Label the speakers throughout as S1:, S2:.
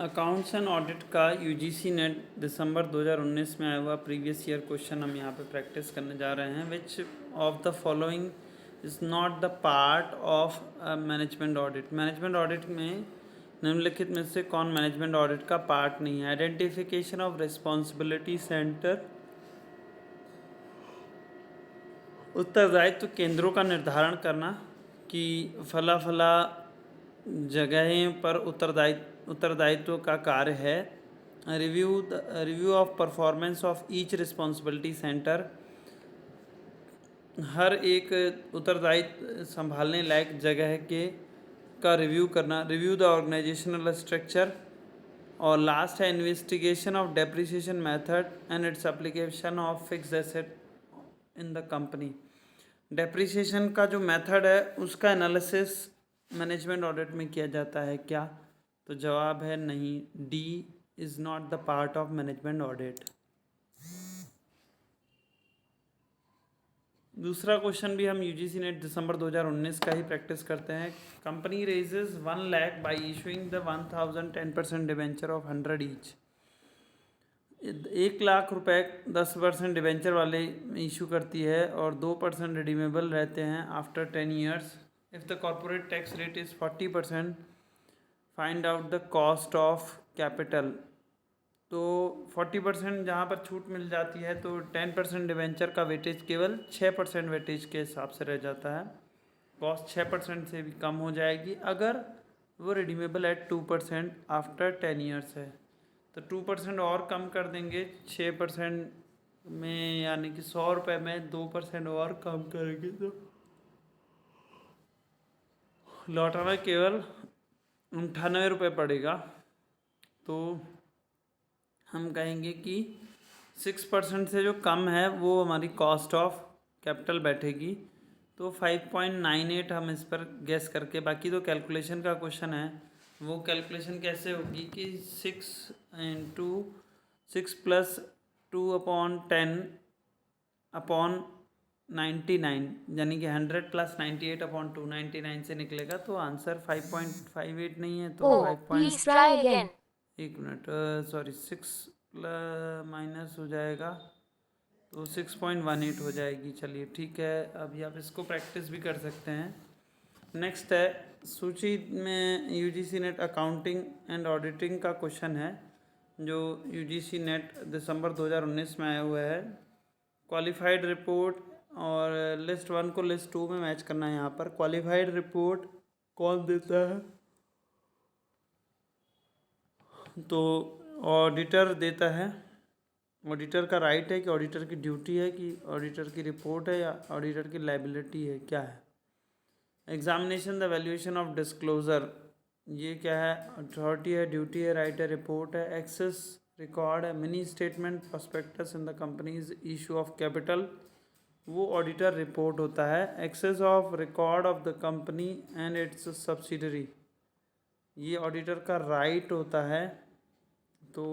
S1: Accounts and audit का UGC net दिसंबर 2019 में आया हुआ प्रीवियस ईयर क्वेश्चन हम यहाँ पे प्रैक्टिस करने जा रहे हैं। Which of the following is not the part of management audit. Management audit में निम्नलिखित में से कौन मैनेजमेंट ऑडिट का पार्ट नहीं है? आइडेंटिफिकेशन ऑफ रिस्पॉन्सिबिलिटी सेंटर, उत्तरदायित्व केंद्रों का निर्धारण करना कि फला फला जगहें पर उत्तरदायित्व का कार्य है। Review of performance of each responsibility centre, हर एक उत्तरदायित्व संभालने लायक जगह के का रिव्यू करना। Review the organisational structure. और लास्ट है investigation of depreciation method and its application of fixed asset in the company. Depreciation का जो मेथड है उसका एनालिसिस मैनेजमेंट ऑडिट में किया जाता है क्या? तो जवाब है नहीं, D is not the part of management audit. दूसरा क्वेश्चन भी हम यूजीसी नेट दिसंबर 2019 का ही प्रैक्टिस करते हैं। Company raises 1 lakh by issuing the 1000 10% debenture of 100 each. 1 lakh रुपए 10% डिवेंचर वाले इशू करती है और 2% रिडीमेबल रहते हैं after 10 years. If the corporate tax rate is 40%, find out the cost of capital. तो 40% जहाँ पर छूट मिल जाती है तो 10% डिवेंचर का वेटेज केवल 6% वेटेज के हिसाब से रह जाता है। कॉस्ट 6% से भी कम हो जाएगी अगर वो रिडीमेबल एट 2% आफ्टर 10 ईयर्स है। तो 2% और कम कर देंगे 6% में, यानी कि 100 रुपये में 2% और कम करेंगे तो लौटाना केवल 98 रुपये पड़ेगा। तो हम कहेंगे कि 6% से जो कम है वो हमारी कॉस्ट ऑफ कैपिटल बैठेगी। तो 5.98 हम इस पर गेस करके, बाकी तो कैलकुलेशन का क्वेश्चन है, वो कैलकुलेशन कैसे होगी कि 6 प्लस 2/10 अपॉन 99, यानी कि 100 प्लस 98/2 99 से निकलेगा। तो आंसर 5.58 नहीं है तो 5. एक मिनट, सॉरी 6 माइनस हो जाएगा तो 6.18 हो जाएगी। चलिए ठीक है, अभी आप इसको प्रैक्टिस भी कर सकते हैं। नेक्स्ट है सूची में UGC NET accounting and auditing का क्वेश्चन है जो यूजीसी नेट दिसंबर 2019 में आया हुआ है। क्वालिफाइड रिपोर्ट और लिस्ट 1 को लिस्ट 2 में मैच करना है। यहाँ पर क्वालिफाइड रिपोर्ट कौन देता है? तो ऑडिटर देता है। ऑडिटर का राइट है कि ऑडिटर की ड्यूटी है कि ऑडिटर की रिपोर्ट है या ऑडिटर की लाइबिलिटी है, क्या है? Examination the valuation of disclosure, ये क्या है? अथॉरिटी है, ड्यूटी है, राइट है, रिपोर्ट है। एक्सेस रिकॉर्ड है। Mini statement prospectus in the companies issue of capital, वो ऑडिटर रिपोर्ट होता है। Access of record of the company and its subsidiary, ये ऑडिटर का राइट होता है। तो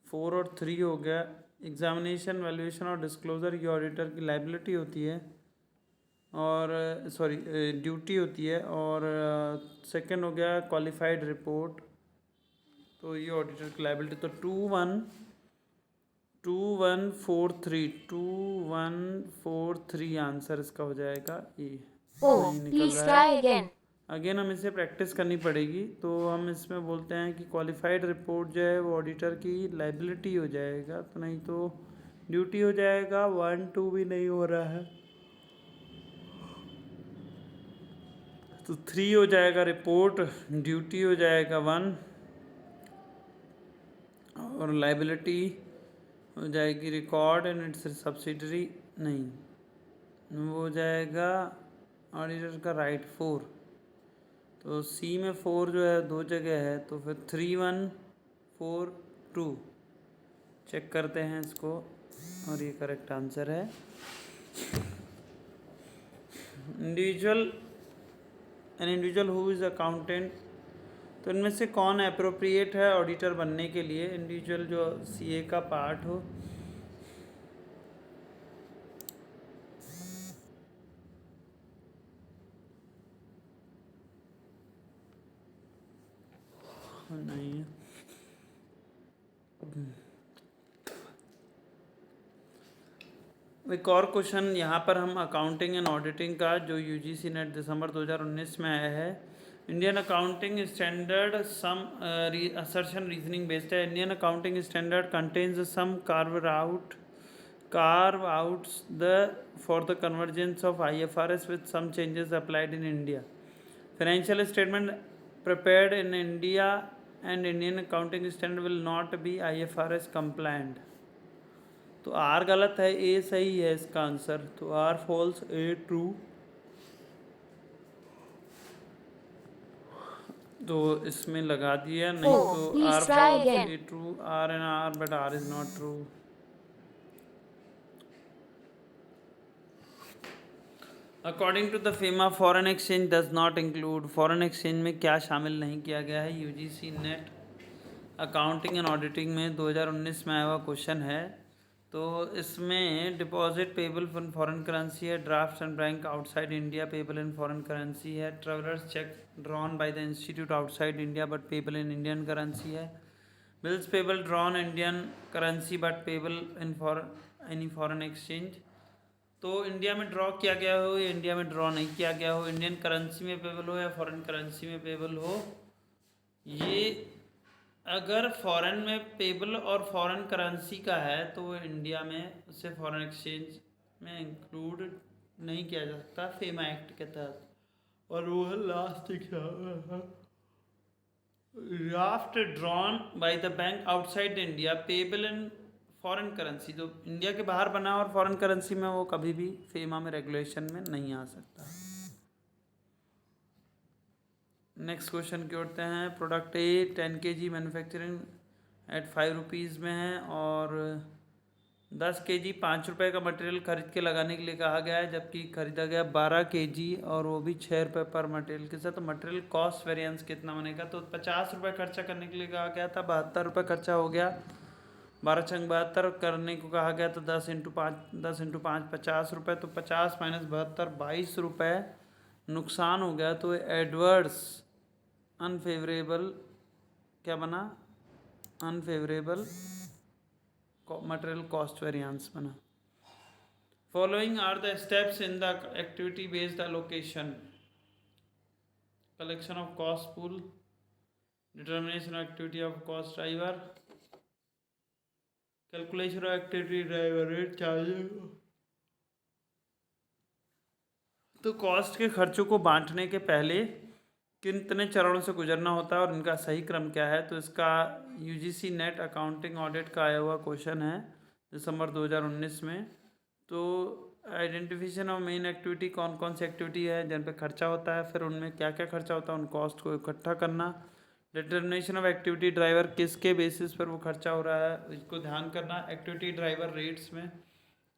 S1: 4 और 3 हो गया। एग्जामिनेशन, वैल्यूएशन और डिस्क्लोज़र, ये ऑडिटर की लाइबिलिटी होती है और सॉरी ड्यूटी होती है। और सेकंड हो गया क्वालिफाइड रिपोर्ट, तो ये ऑडिटर की लाइबिलिटी। तो 2143 आंसर इसका हो जाएगा। ये नहीं निकल रहा है। अगेन हम इसे प्रैक्टिस करनी पड़ेगी। तो हम इसमें बोलते हैं कि क्वालिफाइड रिपोर्ट जो है वो ऑडिटर की लाइबिलिटी हो जाएगा, तो नहीं तो ड्यूटी हो जाएगा। 1 2 भी नहीं हो रहा है तो 3 हो जाएगा रिपोर्ट, ड्यूटी हो जाएगा 1 और लाइबिलिटी हो जाएगी रिकॉर्ड एंड इट्स सब्सिडरी, नहीं वो हो जाएगा ऑडिटर का राइट 4। तो सी में 4 जो है 2 जगह है, तो फिर 3 1 4 2 चेक करते हैं इसको और ये करेक्ट आंसर है। इंडिविजुअल हु इज़ अकाउंटेंट, तो इनमें से कौन अप्रोप्रिएट है ऑडिटर बनने के लिए? इंडिविजुअल जो सीए का पार्ट हो। नहीं है। एक और क्वेश्चन यहाँ पर हम अकाउंटिंग एंड ऑडिटिंग का जो यूजीसी नेट दिसंबर 2019 में आया है, Indian accounting standard some assertion reasoning based है। Indian accounting standard contains some carve outs for the convergence of IFRS with some changes applied in India. Financial statement prepared in India and Indian accounting standard will not be IFRS compliant. तो are गलत है, ए सही है इसका answer. तो are false, a true. तो इसमें लगा दिया, नहीं तो are false, a true, are and are, but are is not true. According to the FEMA foreign exchange does not include, foreign exchange में क्या शामिल नहीं किया गया है? UGC NET accounting and auditing में 2019 में आया हुआ क्वेश्चन है। तो इसमें deposit payable in foreign currency है, draft and bank outside India payable in foreign currency है, travellers cheque drawn by the institute outside India but payable in Indian currency है, bills payable drawn Indian currency but payable in any foreign exchange. तो India में draw किया गया हो या India में draw नहीं किया गया हो, इंडियन करेंसी में पेबल हो या फॉरेन करेंसी में पेबल हो, ये अगर फॉरेन में पेबल और फॉरेन करेंसी का है तो वो इंडिया में उसे फॉरेन एक्सचेंज में इंक्लूड नहीं किया जा सकता फेमा एक्ट के तहत। और वो है last draft drawn by the bank outside India payable in foreign currency. जो इंडिया के बाहर बना और फॉरेन करेंसी में, वो कभी भी फेमा में रेगुलेशन में नहीं आ सकता। नेक्स्ट क्वेश्चन की ओर हैं। Product A 10 kg manufacturing at 5 rupees में है और 10 kg 5 रुपये का मटेरियल खरीद के लगाने के लिए कहा गया है, जबकि खरीदा गया 12 kg और वो भी 6 रुपये पर मटेरियल के साथ। तो मटेरियल कॉस्ट वेरिएंस कितना बनेगा? तो 50 रुपये खर्चा करने के लिए कहा गया था, 72 रुपये खर्चा हो गया, 12 छंग 72 करने को कहा गया, तो 10 × 5 50 रुपये, तो 50 - 72 22 रुपये नुकसान हो गया। तो एडवर्स अनफेवरेबल क्या बना? अनफेवरेबल मटेरियल कॉस्ट वेरिएंस बना। Following are the steps in the activity based allocation: collection of cost pool, determination of activity of cost driver, calculation of activity driver rate charges. तो cost के खर्चों को बांटने के पहले कितने चरणों से गुजरना होता है और इनका सही क्रम क्या है? तो इसका यूजीसी नेट अकाउंटिंग ऑडिट का आया हुआ क्वेश्चन है दिसंबर 2019 में। तो आइडेंटिफिकेशन ऑफ मेन एक्टिविटी, कौन कौन सी एक्टिविटी है जिन पे खर्चा होता है, फिर उनमें क्या क्या खर्चा होता है, उन कॉस्ट को इकट्ठा करना। डिटर्मिनेशन ऑफ एक्टिविटी ड्राइवर, किसके बेसिस पर वो खर्चा हो रहा है इसको ध्यान करना। एक्टिविटी ड्राइवर रेट्स में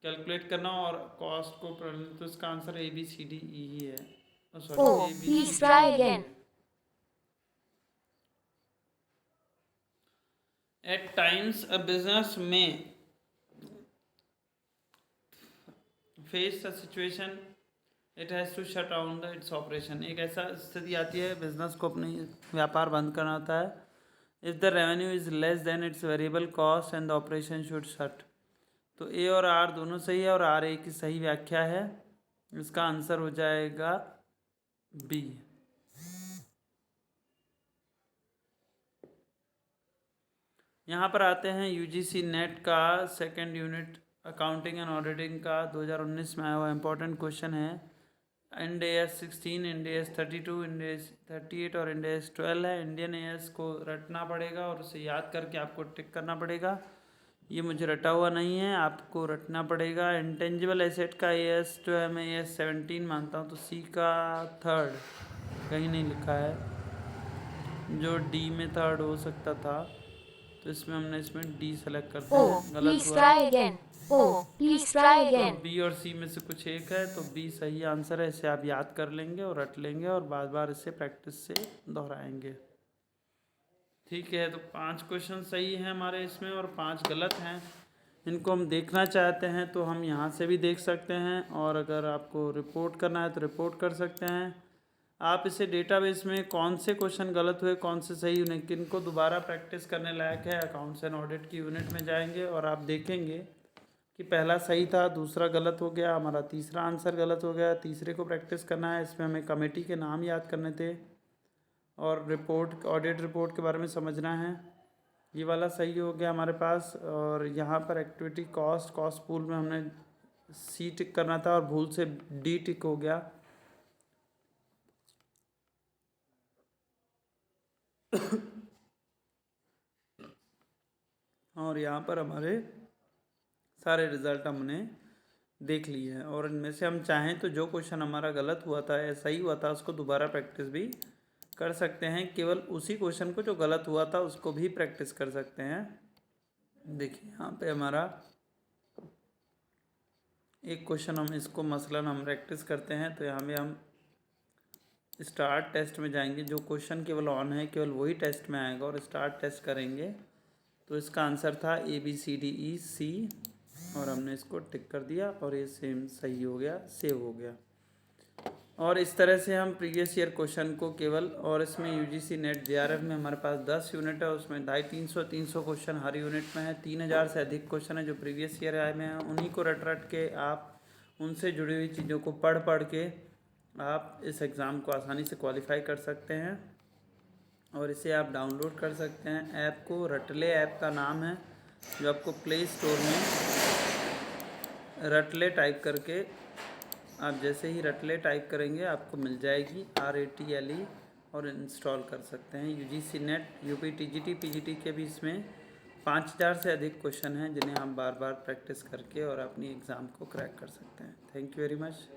S1: कैलकुलेट करना और कॉस्ट को। तो इसका आंसर ABCDE ही है।
S2: Please try again.
S1: At times, a business may face a situation it has to shut down its operation. एक ऐसा स्थिति आती है बिजनेस को अपनी व्यापार बंद करना होता है। If the revenue is less than its variable cost and the operation should shut. तो A और R दोनों सही है और RA की सही व्याख्या है। इसका आंसर हो जाएगा B। यहाँ पर आते हैं यूजीसी नेट का second unit accounting and auditing का 2019 में आया हुआ इम्पोर्टेंट क्वेश्चन है। Ind AS 16, Ind AS 32, Ind AS 38 और इंड AS 12 है। इंडियन AS को रटना पड़ेगा और उसे याद करके आपको टिक करना पड़ेगा। ये मुझे रटा हुआ नहीं है, आपको रटना पड़ेगा। इंटेंजिबल एसेट का AS जो है मैं AS 17 मानता हूँ, तो C का थर्ड कहीं नहीं लिखा है, जो D में थर्ड हो सकता था, तो इसमें हमने D सेलेक्ट कर दिया। गलत हुआ। तो B और C में से कुछ एक है, तो B सही आंसर है। इसे आप याद कर लेंगे और रट लेंगे और बार बार इसे प्रैक्टिस से दोहराएंगे। ठीक है, तो 5 क्वेश्चन सही हैं हमारे इसमें और 5 गलत हैं। इनको हम देखना चाहते हैं तो हम यहाँ से भी देख सकते हैं, और अगर आपको रिपोर्ट करना है तो रिपोर्ट कर सकते हैं। आप इसे डेटाबेस में कौन से क्वेश्चन गलत हुए, कौन से सही हुए, किन को दोबारा प्रैक्टिस करने लायक है, अकाउंट्स एंड ऑडिट की यूनिट में जाएंगे और आप देखेंगे कि पहला सही था, दूसरा गलत हो गया, हमारा तीसरा आंसर गलत हो गया। तीसरे को प्रैक्टिस करना है, इसमें हमें कमेटी के नाम याद करने थे और रिपोर्ट, ऑडिट रिपोर्ट के बारे में समझना है। ये वाला सही हो गया हमारे पास। और यहाँ पर एक्टिविटी कॉस्ट पूल में हमने सी टिक करना था और भूल से डी टिक हो गया। और यहाँ पर हमारे सारे रिजल्ट हमने देख लिए हैं और इनमें से हम चाहें तो जो क्वेश्चन हमारा गलत हुआ था या सही हुआ था उसको दोबारा प्रैक्टिस भी कर सकते हैं। केवल उसी क्वेश्चन को जो गलत हुआ था उसको भी प्रैक्टिस कर सकते हैं। देखिए यहाँ पे हमारा एक क्वेश्चन, हम इसको मसलन हम प्रैक्टिस करते हैं। तो यहाँ पे हम स्टार्ट टेस्ट में जाएंगे, जो क्वेश्चन केवल ऑन है केवल वही टेस्ट में आएगा और स्टार्ट टेस्ट करेंगे। तो इसका आंसर था ABCDEC और हमने इसको टिक कर दिया और ये सेम सही हो गया, सेव हो गया। और इस तरह से हम प्रीवियस ईयर क्वेश्चन को केवल, और इसमें UGC नेट JRF में हमारे पास 10 यूनिट है, उसमें 250-300 क्वेश्चन हर यूनिट में है। 3000 से अधिक क्वेश्चन है जो प्रीवियस ईयर आए में हैं। उन्हीं को रट के आप उनसे जुड़ी हुई चीज़ों को पढ़ के आप इस एग्ज़ाम को आसानी से क्वालिफाई कर सकते हैं। और इसे आप डाउनलोड कर सकते हैं। ऐप को रटले ऐप का नाम है, जो आपको प्ले स्टोर में रटले टाइप करके, आप जैसे ही रटले टाइप करेंगे आपको मिल जाएगी RATLE और इंस्टॉल कर सकते हैं। UGC net, UP TGT PGT के भी इसमें 5000 से अधिक क्वेश्चन हैं जिन्हें हम बार बार प्रैक्टिस करके और अपनी एग्ज़ाम को क्रैक कर सकते हैं। Thank you very much.